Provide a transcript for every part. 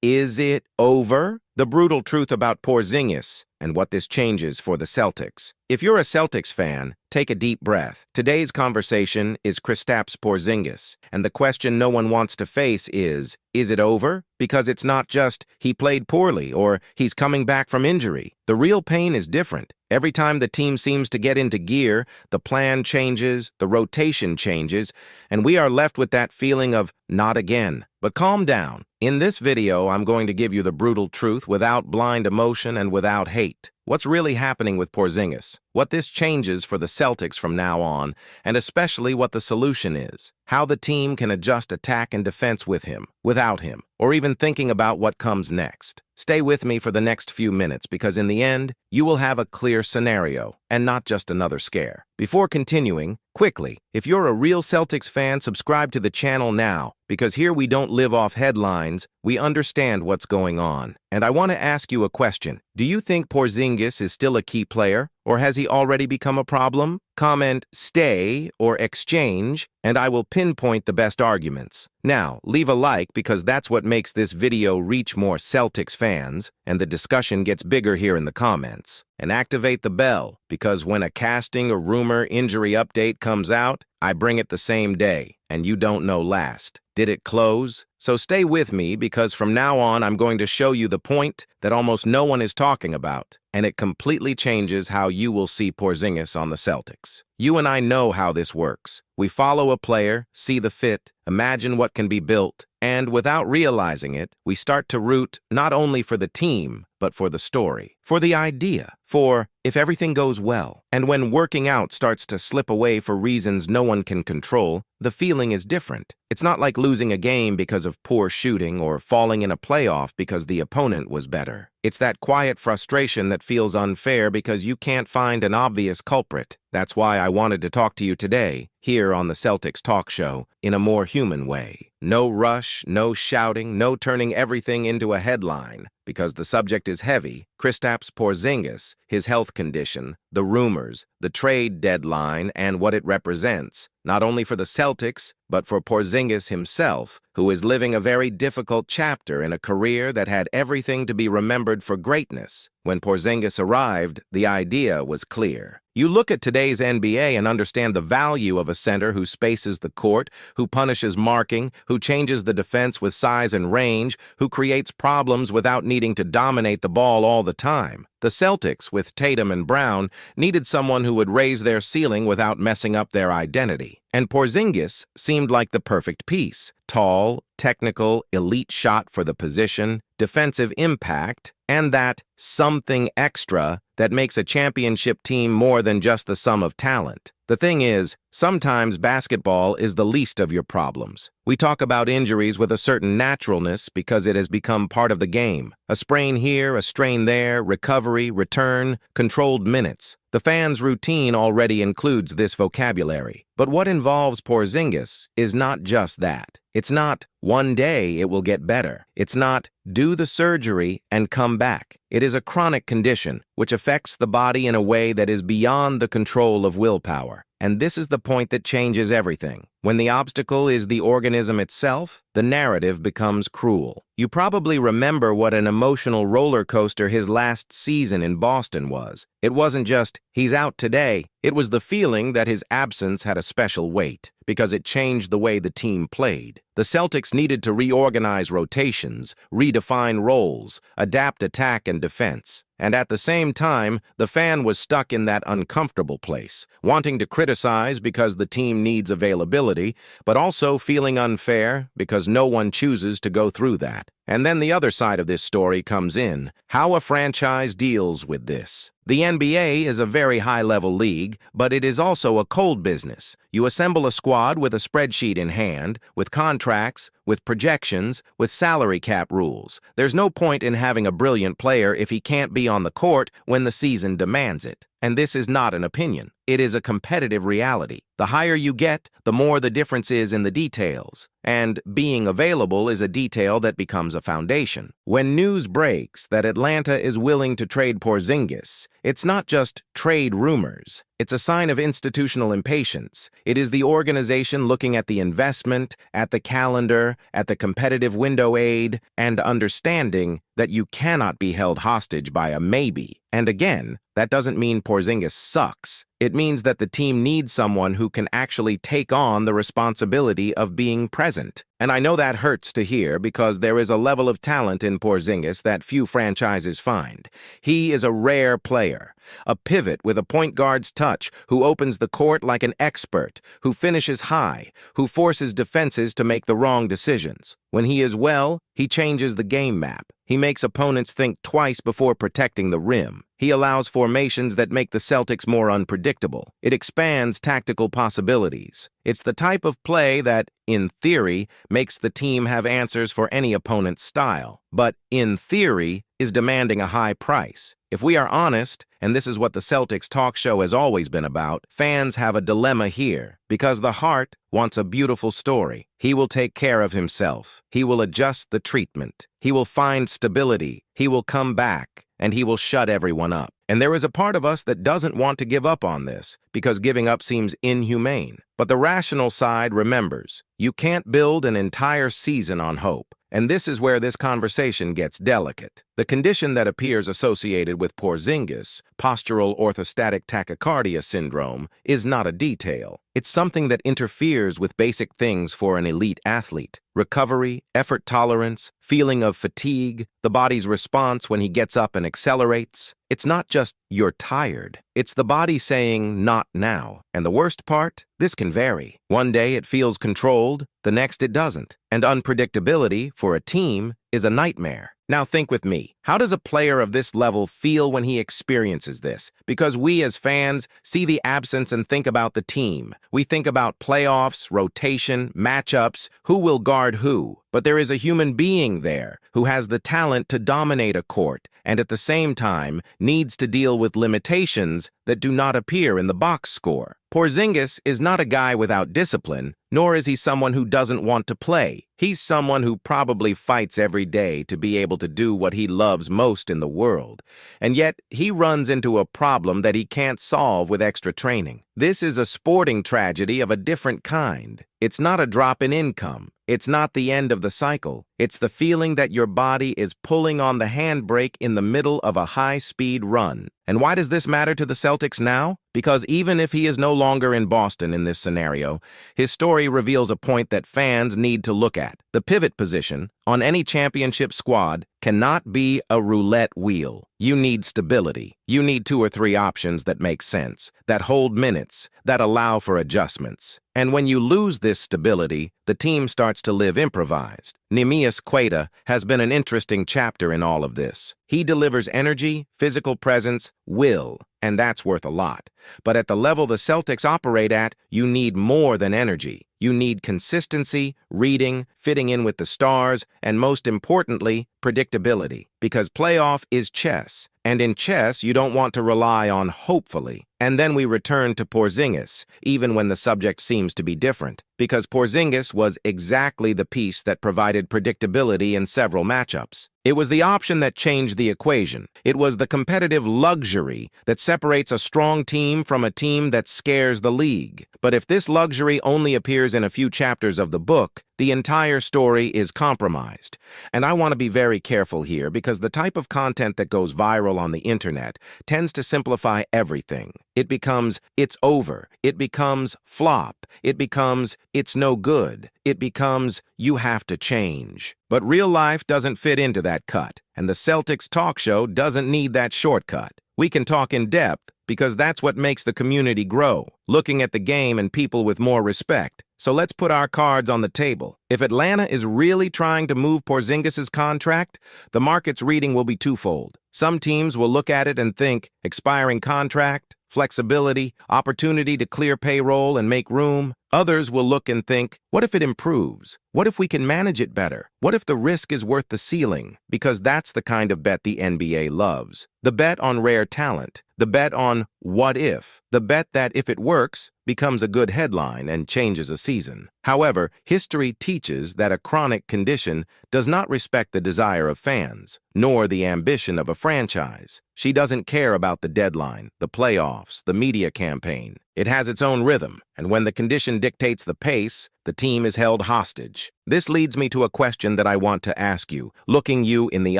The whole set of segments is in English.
Is it over? The brutal truth about Porzingis and what this changes for the Celtics. If you're a Celtics fan, take a deep breath. Today's conversation is Kristaps Porzingis, and the question no one wants to face is it over? Because it's not just he played poorly or he's coming back from injury. The real pain is different. Every time the team seems to get into gear, the plan changes, the rotation changes, and we are left with that feeling of not again. But calm down. In this video, I'm going to give you the brutal truth without blind emotion and without hate. What's really happening with Porzingis, what this changes for the Celtics from now on, and especially what the solution is, how the team can adjust attack and defense with him, without him, or even thinking about what comes next. Stay with me for the next few minutes because in the end, you will have a clear scenario and not just another scare. Before continuing, quickly, if you're a real Celtics fan, subscribe to the channel now because here we don't live off headlines, we understand what's going on. And I want to ask you a question. Do you think Porzingis is still a key player, or has he already become a problem? Comment stay or exchange, and I will pinpoint the best arguments. Now, leave a like because that's what makes this video reach more Celtics fans, and the discussion gets bigger here in the comments. And activate the bell, because when a casting or rumor injury update comes out, I bring it the same day, and you don't know last. Did it close? So stay with me because from now on I'm going to show you the point that almost no one is talking about, and it completely changes how you will see Porzingis on the Celtics. You and I know how this works. We follow a player, see the fit, imagine what can be built, and without realizing it, we start to root not only for the team, but for the story, for the idea, for if everything goes well. And when working out starts to slip away for reasons no one can control, the feeling is different. It's not like losing a game because of poor shooting or falling in a playoff because the opponent was better. It's that quiet frustration that feels unfair because you can't find an obvious culprit. That's why I wanted to talk to you today, here on the Celtics Talk Show, in a more human way. No rush, no shouting, no turning everything into a headline. Because the subject is heavy, Kristaps Porzingis, his health condition, the rumors, the trade deadline, and what it represents, not only for the Celtics, but for Porzingis himself, who is living a very difficult chapter in a career that had everything to be remembered for greatness. When Porzingis arrived, the idea was clear. You look at today's NBA and understand the value of a center who spaces the court, who punishes marking, who changes the defense with size and range, who creates problems without needing to dominate the ball all the time. The Celtics, with Tatum and Brown, needed someone who would raise their ceiling without messing up their identity. And Porzingis seemed like the perfect piece. Tall, technical, elite shot for the position, defensive impact, and that something extra that makes a championship team more than just the sum of talent. The thing is, sometimes basketball is the least of your problems. We talk about injuries with a certain naturalness because it has become part of the game. A sprain here, a strain there, recovery, return, controlled minutes. The fans' routine already includes this vocabulary. But what involves Porzingis is not just that. It's not, one day it will get better. It's not, do the surgery and come back. It is a chronic condition, which affects the body in a way that is beyond the control of willpower. And this is the point that changes everything. When the obstacle is the organism itself, the narrative becomes cruel. You probably remember what an emotional roller coaster his last season in Boston was. It wasn't just, he's out today. It was the feeling that his absence had a special weight, because it changed the way the team played. The Celtics needed to reorganize rotations, redefine roles, adapt attack and defense. And at the same time, the fan was stuck in that uncomfortable place, wanting to criticize because the team needs availability, but also feeling unfair because no one chooses to go through that. And then the other side of this story comes in, how a franchise deals with this. The NBA is a very high-level league, but it is also a cold business. You assemble a squad with a spreadsheet in hand, with contracts, with projections, with salary cap rules. There's no point in having a brilliant player if he can't be on the court when the season demands it. And this is not an opinion. It is a competitive reality. The higher you get, the more the difference is in the details. and being available is a detail that becomes a foundation. When news breaks that Atlanta is willing to trade Porzingis, it's not just trade rumors. It's a sign of institutional impatience. It is the organization looking at the investment, at the calendar, at the competitive window aid, and understanding that you cannot be held hostage by a maybe. And again, that doesn't mean Porzingis sucks. It means that the team needs someone who can actually take on the responsibility of being present. And I know that hurts to hear because there is a level of talent in Porzingis that few franchises find. He is a rare player, a pivot with a point guard's touch, who opens the court like an expert, who finishes high, who forces defenses to make the wrong decisions. When he is well, he changes the game map. He makes opponents think twice before protecting the rim. He allows formations that make the Celtics more unpredictable. It expands tactical possibilities. It's the type of play that, in theory, makes the team have answers for any opponent's style, but, in theory, is demanding a high price. If we are honest, and this is what the Celtics Talk Show has always been about, fans have a dilemma here, because the heart wants a beautiful story. He will take care of himself. He will adjust the treatment. He will find stability. He will come back, and he will shut everyone up. And there is a part of us that doesn't want to give up on this, because giving up seems inhumane. But the rational side remembers, you can't build an entire season on hope. And this is where this conversation gets delicate. The condition that appears associated with Porzingis, postural orthostatic tachycardia syndrome, is not a detail. It's something that interferes with basic things for an elite athlete. Recovery, effort tolerance, feeling of fatigue, the body's response when he gets up and accelerates. It's not just, you're tired. It's the body saying, not now. And the worst part? This can vary. One day it feels controlled, the next it doesn't. And unpredictability, for a team, is a nightmare. Now think with me. How does a player of this level feel when he experiences this? Because we as fans see the absence and think about the team. We think about playoffs, rotation, matchups, who will guard who. But there is a human being there who has the talent to dominate a court and at the same time needs to deal with limitations that do not appear in the box score. Porzingis is not a guy without discipline, nor is he someone who doesn't want to play. He's someone who probably fights every day to be able to do what he loves most in the world. And yet, he runs into a problem that he can't solve with extra training. This is a sporting tragedy of a different kind. It's not a drop in income. It's not the end of the cycle. It's the feeling that your body is pulling on the handbrake in the middle of a high-speed run. And why does this matter to the Celtics now? Because even if he is no longer in Boston in this scenario, his story reveals a point that fans need to look at. The pivot position on any championship squad cannot be a roulette wheel. You need stability. You need 2 or 3 options that make sense, that hold minutes, that allow for adjustments. And when you lose this stability, the team starts to live improvised. Neemias Queta has been an interesting chapter in all of this. He delivers energy, physical presence, will, and that's worth a lot. But at the level the Celtics operate at, you need more than energy. You need consistency, reading, fitting in with the stars, and most importantly, predictability. Because playoff is chess, and in chess you don't want to rely on hopefully. And then we return to Porzingis, even when the subject seems to be different, because Porzingis was exactly the piece that provided predictability in several matchups. It was the option that changed the equation. It was the competitive luxury that separates a strong team from a team that scares the league. But if this luxury only appears in a few chapters of the book, the entire story is compromised. And I want to be very careful here because the type of content that goes viral on the internet tends to simplify everything. It becomes, it's over. It becomes, flop. It becomes, it's no good. It becomes, you have to change. But real life doesn't fit into that cut, and the Celtics Talk Show doesn't need that shortcut. We can talk in depth because that's what makes the community grow, looking at the game and people with more respect. So let's put our cards on the table. If Atlanta is really trying to move Porzingis' contract, the market's reading will be twofold. Some teams will look at it and think, expiring contract, flexibility, opportunity to clear payroll and make room. Others will look and think, what if it improves? What if we can manage it better? What if the risk is worth the ceiling? Because that's the kind of bet the NBA loves. The bet on rare talent. The bet on what if. The bet that if it works, becomes a good headline and changes a season. However, history teaches that a chronic condition does not respect the desire of fans, nor the ambition of a franchise. She doesn't care about the deadline, the playoffs, the media campaign. It has its own rhythm, and when the condition dictates the pace, the team is held hostage. This leads me to a question that I want to ask you, looking you in the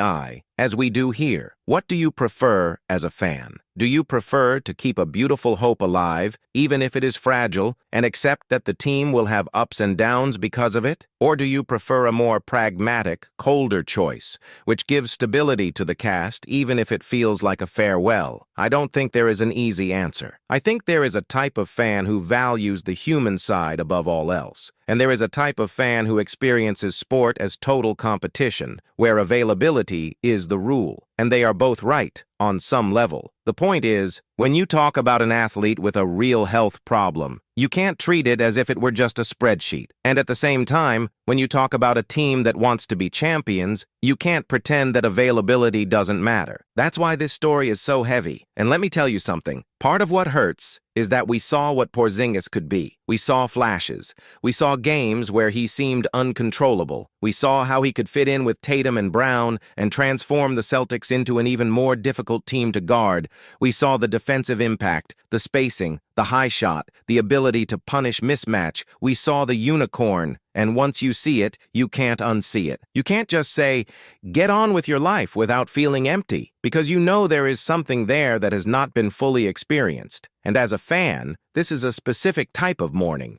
eye, as we do here. What do you prefer as a fan? Do you prefer to keep a beautiful hope alive, even if it is fragile, and accept that the team will have ups and downs because of it? Or do you prefer a more pragmatic, colder choice, which gives stability to the cast even if it feels like a farewell? I don't think there is an easy answer. I think there is a type of fan who values the human side above all else. And there is a type of fan who experiences sport as total competition, where availability is the rule. And they are both right, on some level. The point is, when you talk about an athlete with a real health problem, you can't treat it as if it were just a spreadsheet. And at the same time, when you talk about a team that wants to be champions, you can't pretend that availability doesn't matter. That's why this story is so heavy. And let me tell you something. Part of what hurts is that we saw what Porzingis could be. We saw flashes. We saw games where he seemed uncontrollable. We saw how he could fit in with Tatum and Brown and transform the Celtics into an even more difficult team to guard. We saw the defensive impact, the spacing, the high shot, the ability to punish mismatch. We saw the unicorn. And once you see it, you can't unsee it. You can't just say, get on with your life without feeling empty, because you know there is something there that has not been fully experienced. And as a fan, this is a specific type of mourning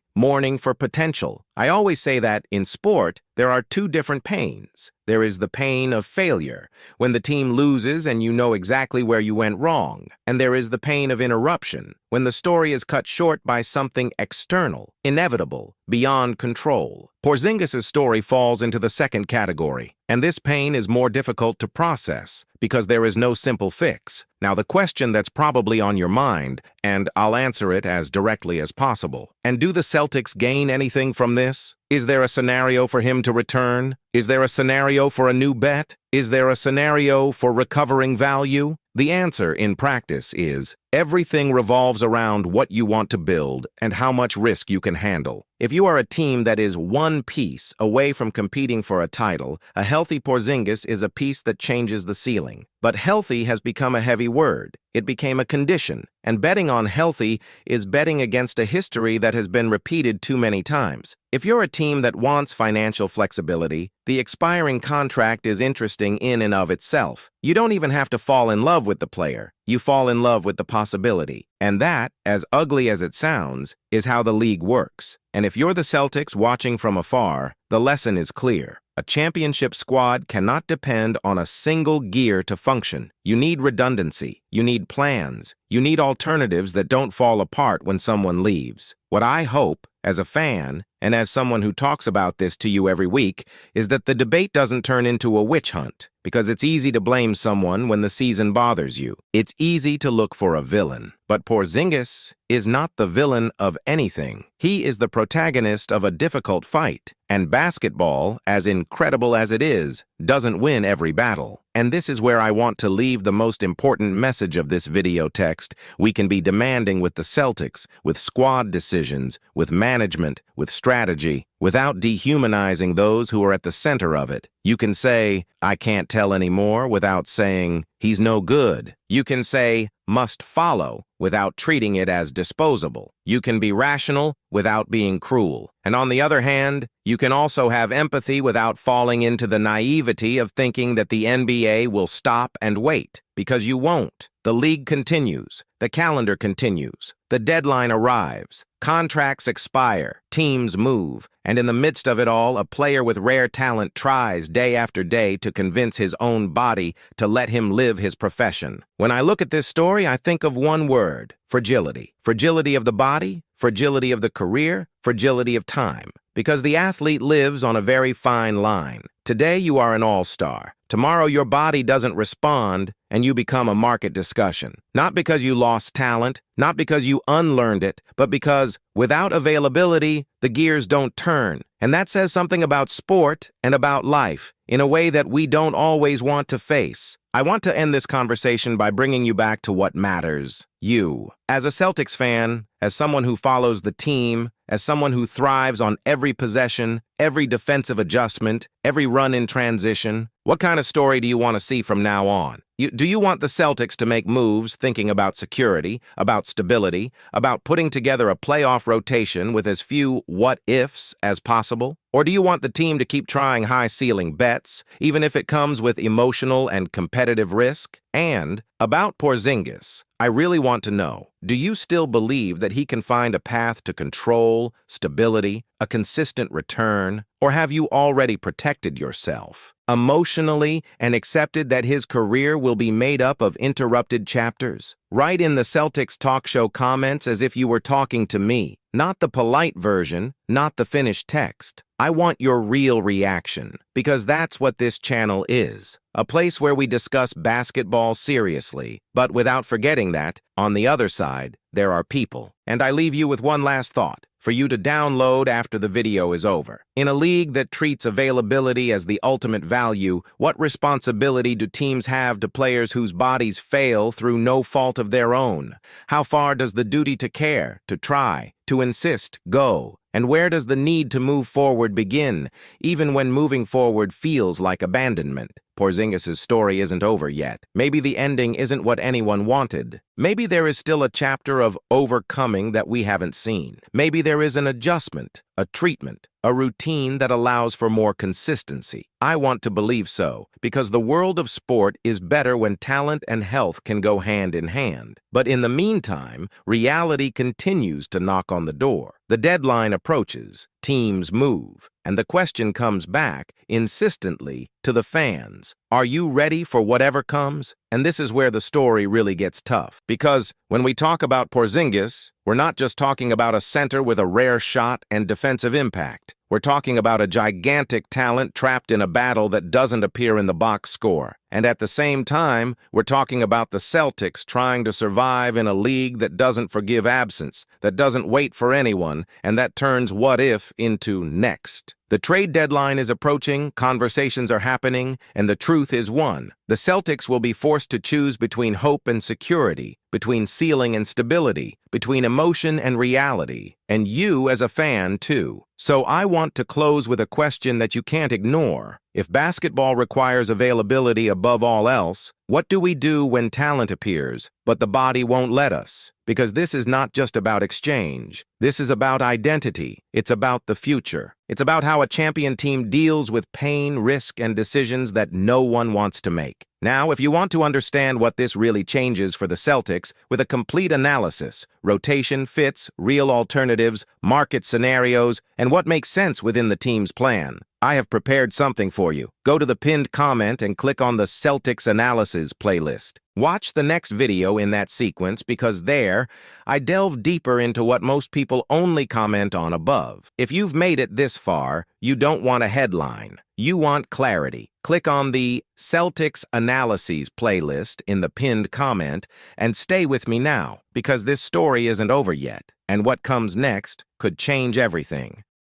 for potential. I always say that in sport, there are two different pains. There is the pain of failure, when the team loses and you know exactly where you went wrong. And there is the pain of interruption, when the story is cut short by something external, inevitable, beyond control. Porzingis' story falls into the second category, and this pain is more difficult to process because there is no simple fix. Now, the question that's probably on your mind, and I'll answer it as directly as possible. And do the Celtics gain anything from this? Is there a scenario for him to return? Is there a scenario for a new bet? Is there a scenario for recovering value? The answer in practice is everything revolves around what you want to build and how much risk you can handle. If you are a team that is one piece away from competing for a title, a healthy Porzingis is a piece that changes the ceiling. But healthy has become a heavy word. It became a condition, and betting on healthy is betting against a history that has been repeated too many times. If you're a team that wants financial flexibility, the expiring contract is interesting in and of itself. You don't even have to fall in love with the player. You fall in love with the possibility. And that, as ugly as it sounds, is how the league works. And if you're the Celtics watching from afar, the lesson is clear. A championship squad cannot depend on a single gear to function. You need redundancy. You need plans. You need alternatives that don't fall apart when someone leaves. What I hope, as a fan, and as someone who talks about this to you every week, is that the debate doesn't turn into a witch hunt, because it's easy to blame someone when the season bothers you. It's easy to look for a villain. But Porzingis is not the villain of anything. He is the protagonist of a difficult fight. And basketball, as incredible as it is, doesn't win every battle. And this is where I want to leave the most important message of this video text. We can be demanding with the Celtics, with squad decisions, with management, with strategy, without dehumanizing those who are at the center of it. You can say, I can't tell anymore, without saying, he's no good. You can say, must follow, without treating it as disposable. You can be rational without being cruel. And on the other hand, you can also have empathy without falling into the naivety of thinking that the NBA will stop and wait, because you won't. The league continues. The calendar continues. The deadline arrives. Contracts expire. Teams move. And in the midst of it all, a player with rare talent tries day after day to convince his own body to let him live his profession. When I look at this story, I think of one word: fragility. Fragility of the body, fragility of the career, fragility of time. because the athlete lives on a very fine line. Today you are an all-star. Tomorrow your body doesn't respond and you become a market discussion. Not because you lost talent, not because you unlearned it, but because without availability, the gears don't turn. And that says something about sport and about life in a way that we don't always want to face. I want to end this conversation by bringing you back to what matters. You. As a Celtics fan, as someone who follows the team, as someone who thrives on every possession, every defensive adjustment, every run in transition, what kind of story do you want to see from now on? Do you want the Celtics to make moves thinking about security, about stability, about putting together a playoff rotation with as few what-ifs as possible? Or do you want the team to keep trying high-ceiling bets, even if it comes with emotional and competitive risk? And about Porzingis, I really want to know, do you still believe that he can find a path to control, stability, a consistent return? Or have you already protected yourself emotionally and accepted that his career will be made up of interrupted chapters? Write in the Celtics Talk Show comments as if you were talking to me, not the polite version, not the finished text. I want your real reaction, because that's what this channel is. A place where we discuss basketball seriously, but without forgetting that, on the other side, there are people. And I leave you with one last thought, for you to download after the video is over. In a league that treats availability as the ultimate value, what responsibility do teams have to players whose bodies fail through no fault of their own? How far does the duty to care, to try, to insist go? And where does the need to move forward begin, even when moving forward feels like abandonment? Porzingis' story isn't over yet. Maybe the ending isn't what anyone wanted. Maybe there is still a chapter of overcoming that we haven't seen. Maybe there is an adjustment, a treatment, a routine that allows for more consistency. I want to believe so, because the world of sport is better when talent and health can go hand in hand. But in the meantime, reality continues to knock on the door. The deadline approaches, teams move, and the question comes back, insistently, to the fans. Are you ready for whatever comes? And this is where the story really gets tough. Because when we talk about Porzingis, we're not just talking about a center with a rare shot and defensive impact. We're talking about a gigantic talent trapped in a battle that doesn't appear in the box score. And at the same time, we're talking about the Celtics trying to survive in a league that doesn't forgive absence, that doesn't wait for anyone, and that turns what if into next. The trade deadline is approaching, conversations are happening, and the truth is one. The Celtics will be forced to choose between hope and security, between ceiling and stability, between emotion and reality, and you as a fan too. So I want to close with a question that you can't ignore. If basketball requires availability above all else, what do we do when talent appears, but the body won't let us? Because this is not just about exchange. This is about identity. It's about the future. It's about how a champion team deals with pain, risk, and decisions that no one wants to make. Now, if you want to understand what this really changes for the Celtics with a complete analysis, rotation fits, real alternatives, market scenarios, and what makes sense within the team's plan, I have prepared something for you. Go to the pinned comment and click on the Celtics Analysis playlist. Watch the next video in that sequence because there, I delve deeper into what most people only comment on above. If you've made it this far, you don't want a headline. You want clarity. Click on the Celtics Analyses playlist in the pinned comment and stay with me now, because this story isn't over yet, and what comes next could change everything.